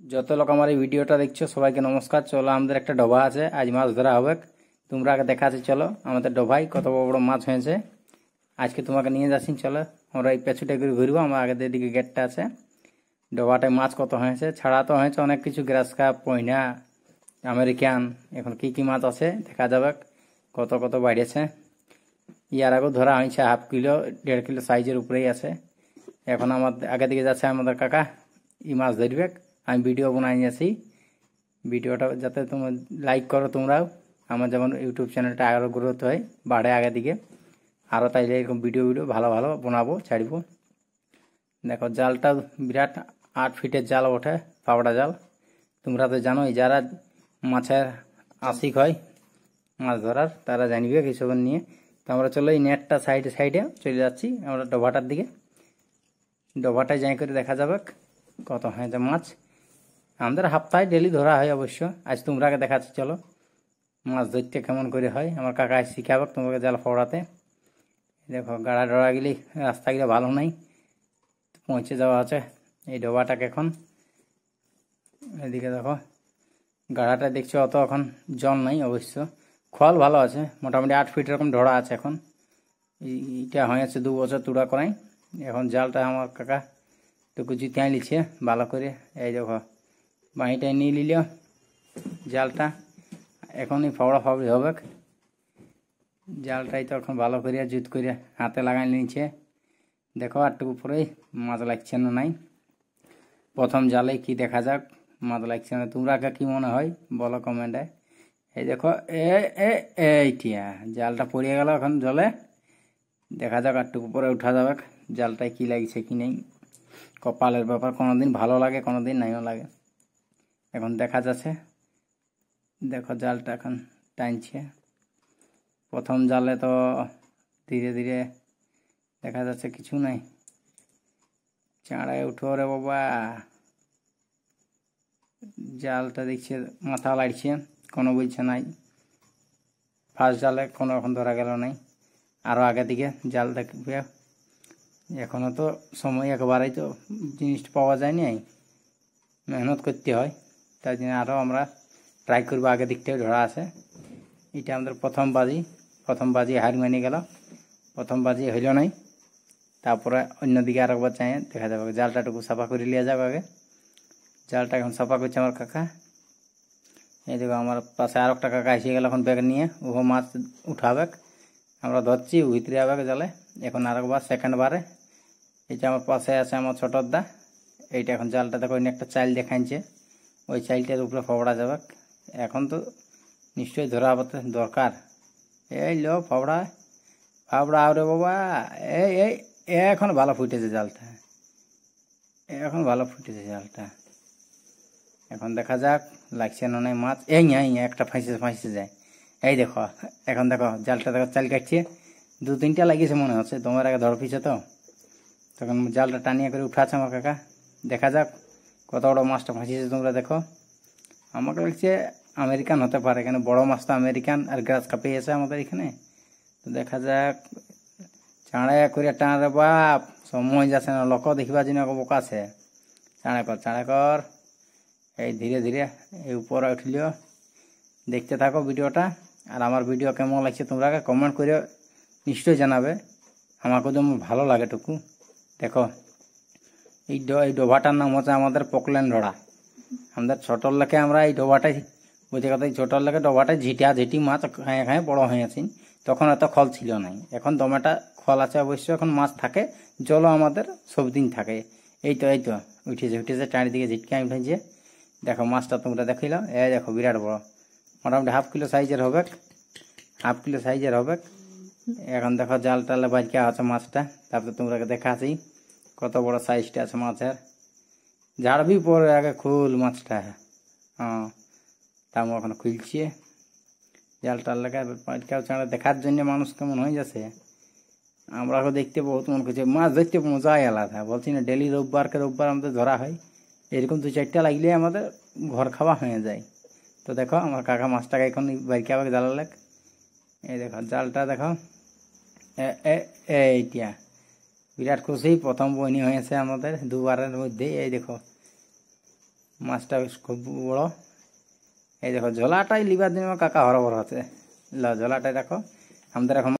যত লোক আমার এই ভিডিওটা দেখছো সবাইকে নমস্কার। চলো আমাদের একটা ডোবা আছে, আজ মাছ ধরা হবে। তোমরা আগে দেখাচ্ছি, চলো আমাদের ডোবায় কত বড় বড় মাছ হয়েছে। আজকে তোমাকে নিয়ে যাচ্ছি, চলো আমরা এই পেছুটা করে ঘুরবো। আমার আগে দিকে গেটটা আছে, ডোবাটায় মাছ কত হয়েছে। ছাড়া তো হয়েছে অনেক কিছু, গ্রাস কাপ, পয়না, আমেরিকান, এখন কি কি মাছ আছে দেখা যাবে কত কত বাড়িয়েছে। ইয়ার আগেও ধরা হয়েছে, হাফ কিলো 1.5 কিলো সাইজের উপরেই আছে। এখন আমার আগে দিকে যাচ্ছে আমাদের কাকা, এই মাছ ধরবে। আমি ভিডিও বানাই আছি, ভিডিওটা যাতে তোমরা লাইক করো, তোমরাও আমার যেমন ইউটিউব চ্যানেলটা আরও গ্রোথ হয়, বাড়ে আগে দিকে। আরও তাইলে এরকম ভিডিও ভালো ভালো বানাবো, ছাড়ব। দেখো জালটা বিরাট 8 ফিটের জাল ওঠে, পাবড়া জাল। তোমরা তো জানোই, যারা মাছের আশিক হয় মাছ ধরার তারা জানবে এইসব নিয়ে। তো আমরা চলো এই নেটটা সাইডে সাইডে চলে যাচ্ছি আমরা ডোবাটার দিকে। ডোবাটায় যাই করে দেখা যাবে কত হয়েছে মাছ। আমাদের সপ্তাহে ডেলি ধরা হয় অবশ্য। আজ তোমরাকে দেখাচ্ছি, চলো মাছ ধরতে কেমন করে হয়। আমার কাকা আজ শিখাবে তোমাকে জাল ফোড়াতে। দেখো গাড়া ডড়া গেলি রাস্তাগুলো ভালো নাই, পৌঁছে যাওয়া আছে এই ডোবাটাকে এখন। এদিকে দেখো গাড়াটা দেখছো, অত এখন জল নাই অবশ্য, খল ভালো আছে, মোটামুটি 8 ফিট এরকম ঢোড়া আছে এখন। এইটা হয়েছে 2 বছর তুড়া করাই। এখন জালটা আমার কাকা টুকু জুতিয়ে নিচ্ছে ভালো করে। এই দেখো বাঁহিটাই নিয়ে নিল জালটা, এখনই ফাওড়া ফাবড়ি হবে। জালটাই তো এখন ভালো করে জুত করে হাতে লাগাই নিচ্ছে। দেখো আরটুকু পরেই মাছ লাগছে না নাই। প্রথম জালে কি দেখা যাক মাছ লাগছে না, তোমরা কি মনে হয় বলো কমেন্টে। এই দেখো এইটা জালটা পড়িয়ে গেল এখন জলে। দেখা যাক আরটুকু পরে উঠা যাবে জালটায় কি লাগছে কি নেই। কপালের ব্যাপার, কোনোদিন ভালো লাগে কোনোদিন নাইও লাগে। এখন দেখা যাচ্ছে, দেখো জালটা এখন টানছে। প্রথম জালে তো ধীরে ধীরে দেখা যাচ্ছে কিছু নাই। চাঁড়ায় উঠো রে বাবা, জালটা দেখছে মাথা লাড়ছে, কোনো বুঝছে নাই। ফার্স্ট জালে কোনো এখন ধরা গেল নাই, আরও আগে দিকে জাল দেখবে। এখনও তো সময় একেবারেই তো জিনিসটা পাওয়া যায় নাই, মেহনত করতে হয়। তাই জন্য আরও আমরা ট্রাই করবো, আগে দিকটাই ধরা আছে। এটা আমাদের প্রথম বাজি হার মেনে গেল, প্রথম বাজি হইল নাই। তারপরে অন্যদিকে আরেকবার চাই দেখা যাবে। জালটাটুকু সাফা করে নিয়ে যাবে আগে, জালটা এখন সাফা করছে আমার কাকা। এই দেখো আমার পাশে আর একটা কাকা এসে গেল এখন ব্যাগ নিয়ে, ও মাছ উঠাবে। আমরা ধরছি ভিতরে আবে জালে। এখন আরেকবার সেকেন্ড বারে এইটা আমার পাশে আছে আমার ছোটর দা। এইটা এখন জালটা দেখো একটা চাইল দেখাইছে, ওই চাইলটার উপরে ফবড়া যাবে। এখন তো নিশ্চয়ই ধরা দরকার। এই লো ফাবড়া ফাবড়া আরে বাবা, এই এই এখন ভালো ফুটেছে জালটা, এখন ভালো ফুটেছে জালটা। এখন দেখা যাক লাগছে না নাই মাছ। এই একটা ফাঁসে যায়। এই দেখো এখন দেখো জালটা দেখো চাল কাটছে, 2-3টা লাগিয়েছে মনে হচ্ছে। তোমার আগে ধর পিছে তো তখন জালটা টানিয়ে করে উঠাচ্ছে আমার কাকা। দেখা যাক কত বড় মাছটা ফাঁসিয়েছে তোমরা দেখো। আমাকে লাগছে আমেরিকান হতে পারে, এখানে বড় মাছটা আমেরিকান আর গ্রাস কাপে এসে আমাদের এখানে। তো দেখা যাক, চাঁড়া করে টানরে বাপ, সময় যাচ্ছে না, লোক দেখিবার জন্য বোকা আছে। চাঁড়া কর। এই ধীরে ধীরে এই উপরে উঠল। দেখতে থাকো ভিডিওটা, আর আমার ভিডিও কেমন লাগছে তোমরা কমেন্ট করে নিশ্চয়ই জানাবে। আমাকে যেমন ভালো লাগে টুকু। দেখো এই ডোভাটার নাম হচ্ছে আমাদের পকলেন ডোড়া। আমাদের ছোটোর লেখে আমরা এই ডোভাটাই বুঝে কথা, এই ছোটোর লেখে ডোভাটায় ঝিটি মাছ খাঁয়ে খাঁয়ে বড় হয়েছি। তখন এত খল ছিল নাই, এখন দমেটা খল আছে অবশ্য, এখন মাছ থাকে। জলও আমাদের সব দিন থাকে। এই তো উঠেছে চারিদিকে ঝিটকে উঠেছে। দেখো মাছটা তোমরা দেখিল, এই দেখো বিরাট বড়, মোটামুটি হাফ কিলো সাইজের হবে। এখন দেখো জাল টালে বাজকে আছে মাছটা। তারপরে তোমরা দেখাছি কত বড় সাইজটা আছে মাছের। ঝাড়বি পরে আগে খুল মাছটা। হ্যাঁ তার এখন খুলছি জাল টাল লেখা বাজকাও চাঁড়া দেখার জন্য মানুষ কেমন হয়ে যাচ্ছে। আমরাও দেখতে বহুত মন করছে, মাছ দেখতে মজাই আলাদা। বলছি না ডেলি রোববার আমাদের ধরা হয়, এরকম 2-4টা লাগলে আমাদের ঘর খাওয়া হয়ে যায়। তো দেখো আমার কাকা মাছটাকে এখন বাইকে আবার জ্বালালেক। এই দেখো জালটা দেখো, এইটা বিরাট খুশি, প্রথম বইনি হয়েছে আমাদের 2বারের মধ্যে। এই দেখো মাছটা বেশ খুব বড়। এই দেখো ঝোলাটাই লিবার জন্য কাকা হরবর হচ্ছে। ঝোলাটাই দেখো আমাদের এখন